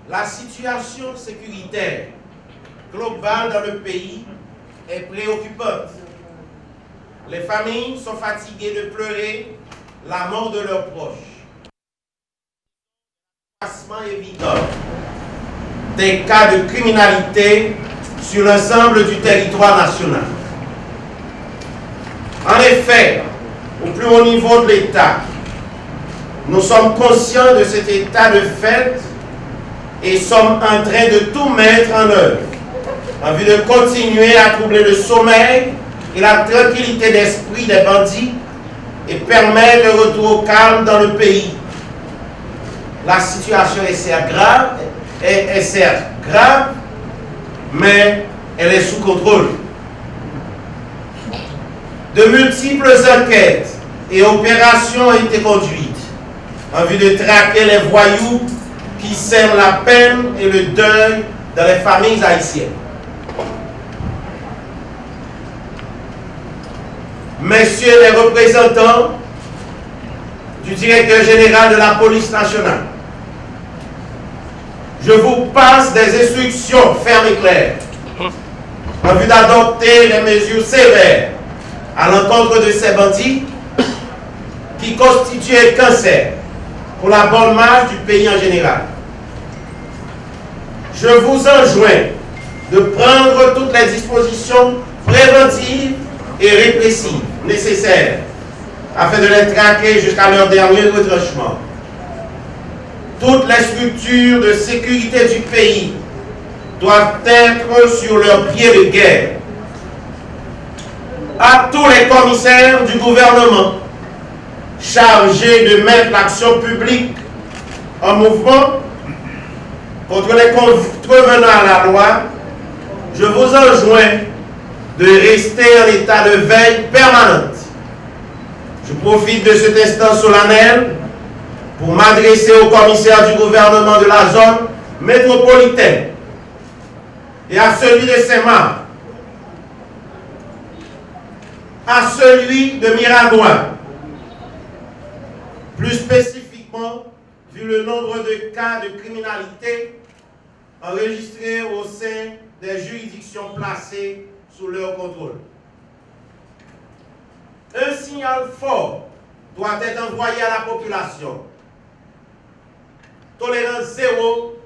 La situation sécuritaire globale dans le pays est préoccupante. Les familles sont fatiguées de pleurer la mort de leurs proches. Évident des cas de criminalité sur l'ensemble du territoire national. En effet, au plus haut niveau de l'État, nous sommes conscients de cet état de fait et sommes en train de tout mettre en œuvre en vue de continuer à troubler le sommeil et la tranquillité d'esprit des bandits et permettre le retour au calme dans le pays. La situation est certes grave, mais elle est sous contrôle. De multiples enquêtes et opérations ont été conduites en vue de traquer les voyous qui sèment la peine et le deuil dans les familles haïtiennes. Messieurs les représentants du directeur général de la police nationale, je vous passe des instructions fermes et claires en vue d'adopter les mesures sévères à l'encontre de ces bandits qui constituent un cancer pour la bonne marche du pays en général. Je vous enjoins de prendre toutes les dispositions préventives et répressives nécessaires afin de les traquer jusqu'à leur dernier retranchement. Toutes les structures de sécurité du pays doivent être sur leurs pieds de guerre. À tous les commissaires du gouvernement chargés de mettre l'action publique en mouvement contre les contrevenants à la loi, je vous enjoins de rester en état de veille permanente. Je profite de cet instant solennel pour m'adresser au commissaire du gouvernement de la zone métropolitaine et à celui de Saint-Marc, à celui de Miragoâne, plus spécifiquement vu le nombre de cas de criminalité enregistrés au sein des juridictions placées sous leur contrôle. Un signal fort doit être envoyé à la population. Tolérance zéro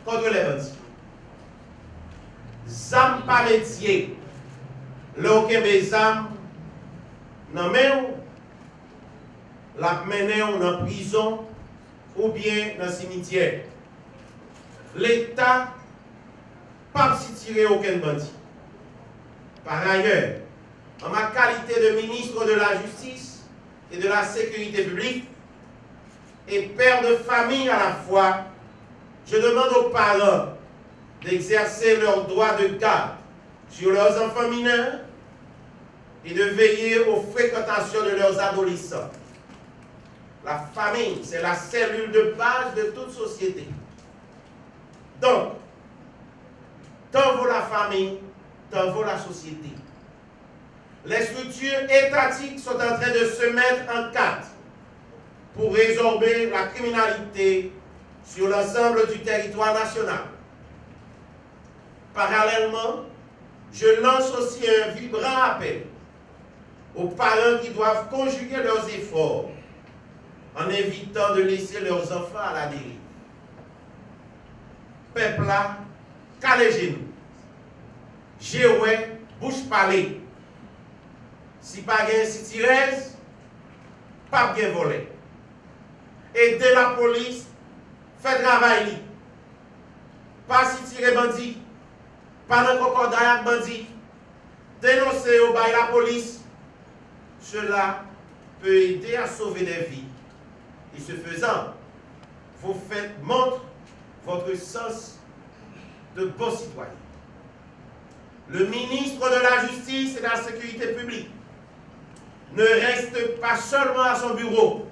contre les bandits. Zam pas métier. L'aucun des âmes, non mais la mener en prison ou bien dans le cimetière. L'État pas si tirer aucun bandit. Par ailleurs, en ma qualité de ministre de la Justice et de la Sécurité publique et père de famille à la fois, je demande aux parents d'exercer leur droit de garde sur leurs enfants mineurs et de veiller aux fréquentations de leurs adolescents. La famille, c'est la cellule de base de toute société. Donc, tant vaut la famille, tant vaut la société. Les structures étatiques sont en train de se mettre en quatre pour résorber la criminalité sur l'ensemble du territoire national. Parallèlement, je lance aussi un vibrant appel aux parents qui doivent conjuguer leurs efforts en évitant de laisser leurs enfants à la dérive. Peuple là, calez genoux. Jéoué, bouche parler. Si pas gain si tirez, pas bien voler. Aidez la police, faites travail. Pas si tirer bandit, pas dans concordat avec bandit. Dénoncez au bail la police. Cela peut aider à sauver des vies. Et ce faisant, vous faites montre votre sens de bon citoyen. Le ministre de la Justice et de la Sécurité publique ne reste pas seulement à son bureau.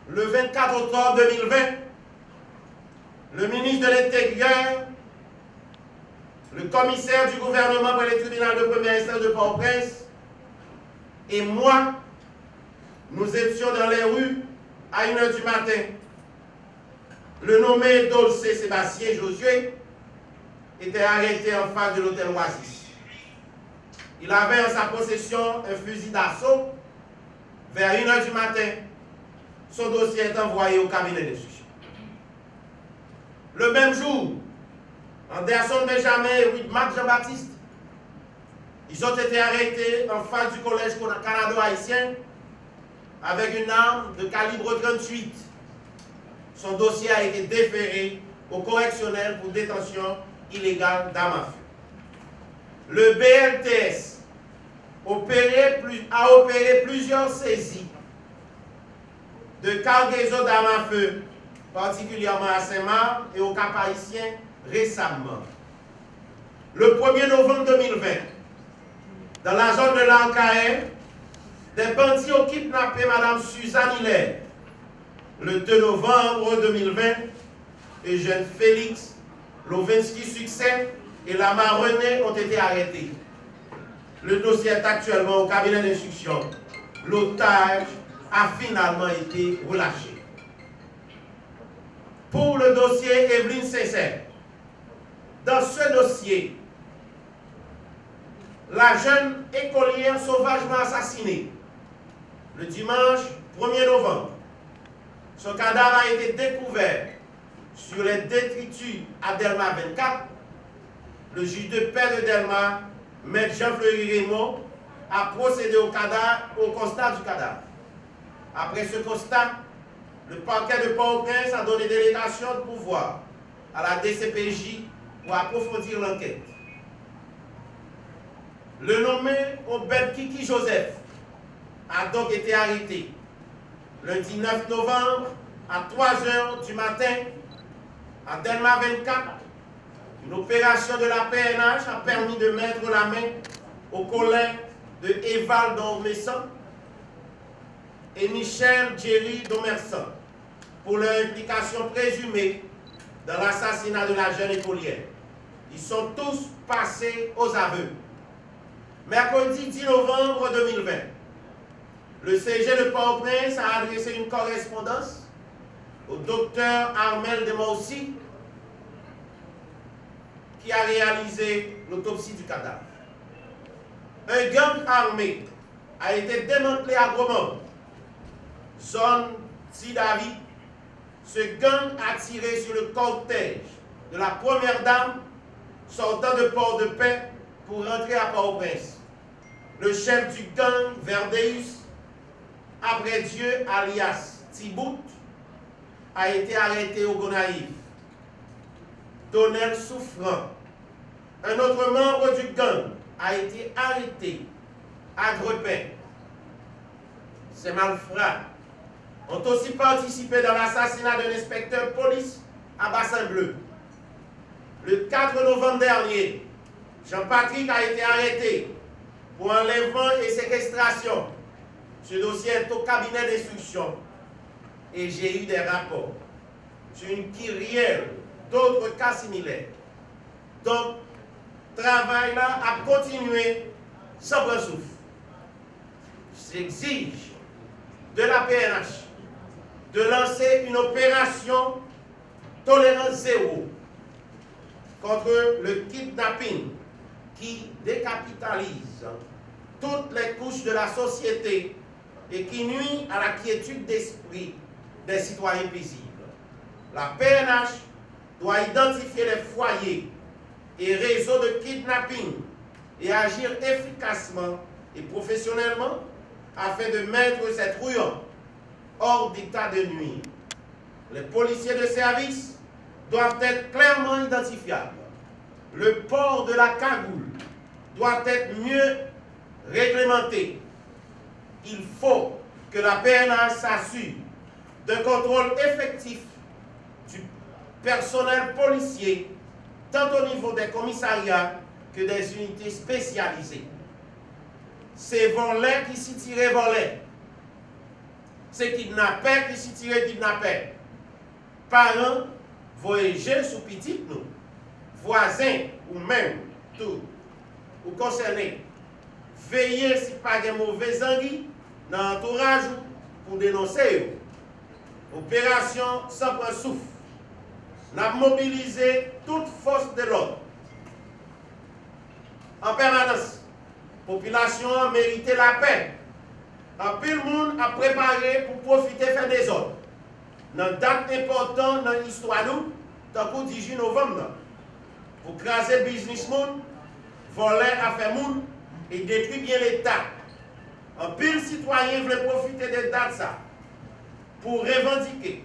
Le 24 octobre 2020, le ministre de l'Intérieur, le commissaire du gouvernement pour les tribunaux de première instance de Port-au-Prince et moi, nous étions dans les rues à 1h du matin. le nommé Dolce Sébastien Josué était arrêté en face de l'hôtel Oasis. Il avait en sa possession un fusil d'assaut. Vers 1h du matin, son dossier est envoyé au cabinet d'instruction. Le même jour, Anderson Benjamin et Marc Jean-Baptiste, ils ont été arrêtés en face du collège canado-haïtien avec une arme de calibre 38. Son dossier a été déféré au correctionnel pour détention illégale d'armes à feu. Le BLTS a opéré plusieurs saisies de cargaison d'armes à feu, particulièrement à Saint-Marc et au Cap-Haïtien récemment. Le 1er novembre 2020, dans la zone de l'Ancaë, des bandits ont kidnappé Mme Suzanne Hilaire. Le 2 novembre 2020, Eugène Félix, Lovinsky Succès et Lama René ont été arrêtés. Le dossier est actuellement au cabinet d'instruction. L'otage a finalement été relâché. Pour le dossier Evelyne Sincère, dans ce dossier, la jeune écolière sauvagement assassinée le dimanche 1er novembre, son cadavre a été découvert sur les détritus à Delma 24. Le juge de paix de Delma, Maître Jean-Fleury Raymond, a procédé au constat du cadavre. Après ce constat, le parquet de Port-au-Prince a donné délégation de pouvoir à la DCPJ pour approfondir l'enquête. Le nommé Obed Kiki Joseph a donc été arrêté lundi 9 novembre à 3h du matin à Delma 24. Une opération de la PNH a permis de mettre la main aux collègues de Eval Dormessan et Michel Jerry Domersan pour leur implication présumée dans l'assassinat de la jeune écolière. Ils sont tous passés aux aveux. Mercredi 10 novembre 2020, le CG de Port-au-Prince a adressé une correspondance au docteur Armel Demoussi qui a réalisé l'autopsie du cadavre. Un gang armé a été démantelé à Gromont, zone Sidavi. Ce gang a tiré sur le cortège de la première dame sortant de Port-de-Paix pour rentrer à Port-au-Prince. Le chef du gang, Verdeus, après Dieu, alias Thibout, a été arrêté au Gonaïve. Donnel Souffrant, un autre membre du gang, a été arrêté à Grepin. Ces malfrats ont aussi participé dans l'assassinat d'un inspecteur police à Bassin-Bleu. Le 4 novembre dernier, Jean-Patrick a été arrêté pour enlèvement et séquestration. Ce dossier est au cabinet d'instruction et j'ai eu des rapports sur une kyrielle d'autres cas similaires. Donc, le travail là a continué sans bon souffle. J'exige de la PNH de lancer une opération tolérance zéro contre le kidnapping qui décapitalise toutes les couches de la société et qui nuit à la quiétude d'esprit des citoyens paisibles. La PNH doit identifier les foyers et réseaux de kidnapping et agir efficacement et professionnellement afin de mettre ces truands hors d'état de nuire. Les policiers de service doivent être clairement identifiables. Le port de la cagoule doit être mieux réglementé. Il faut que la PNH s'assure d'un contrôle effectif du personnel policier, tant au niveau des commissariats que des unités spécialisées. C'est volets qui s'y tiraient volets. C'est kidnappés qui s'y tiraient kidnappés. Parents, voyageurs sous petit nous, voisins ou même tout, ou concernés, veillez si pas de mauvais envie dans l'entourage pour dénoncer. Opération sans point souffle Nous avons mobilisé toute force de l'ordre. En permanence, la population a mérité la paix. En pile monde a préparé pour profiter faire des ordres. Dans une date importante dans l'histoire, nous, tant que 18 novembre, pour craser le business monde, voler affaires monde et détruire bien l'État. En pile citoyen veut profiter de date ça pour revendiquer,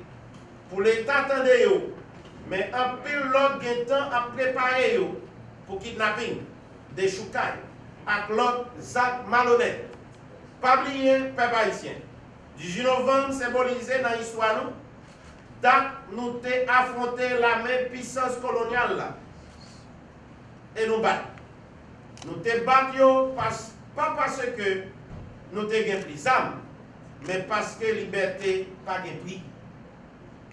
pour l'État attendait yo, mais en pile l'autre temps à préparer yo pour kidnapping, des choucailles, avec l'autre actes malhonnêtes. Pas oublier, peuple haïtien. 18 novembre symbolisé dans l'histoire nous, date nous avons affronté la même puissance coloniale là. Et nous battons. Nous te battons pas parce que nous te gagnons plus d'armes, mais parce que la liberté n'a pas de prix.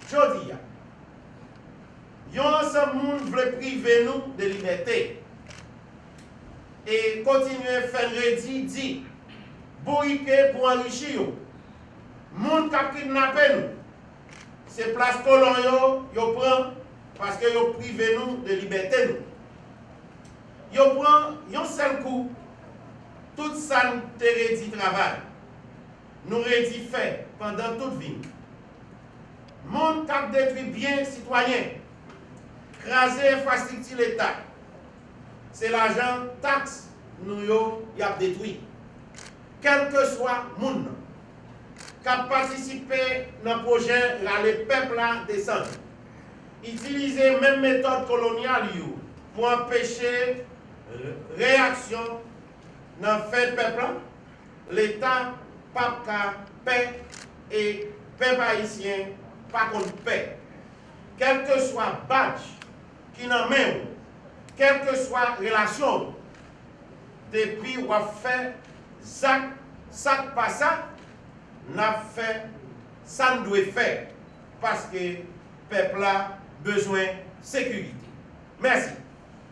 Je dis, il y a ensemble monde veut priver nous de liberté. Et continuer à faire dit, bourriquer pour enrichir. Monde qui a kidnappé nous. C'est place colon yo prend parce que yo privé nous de liberté nous. Yo prend un seul coup tout ça nous rédit travail. Nous rédit fait pendant toute vie. Monde qui a détruit bien citoyen. Craser infrastructure l'État. C'est l'argent taxe nous y a détruit. Quel que soit le monde qui a participé dans le projet, le peuple a descendu. Utiliser la même méthode coloniale pour empêcher réaction dans le fait peuple, l'État pas qu'à paix et peuple haïtien pas contre paix. Quel que soit badge qui n'a même, quelle que soit relation, depuis on a fait ça pas ça, n'a fait ça nous doit faire parce que le peuple a besoin de sécurité. Merci.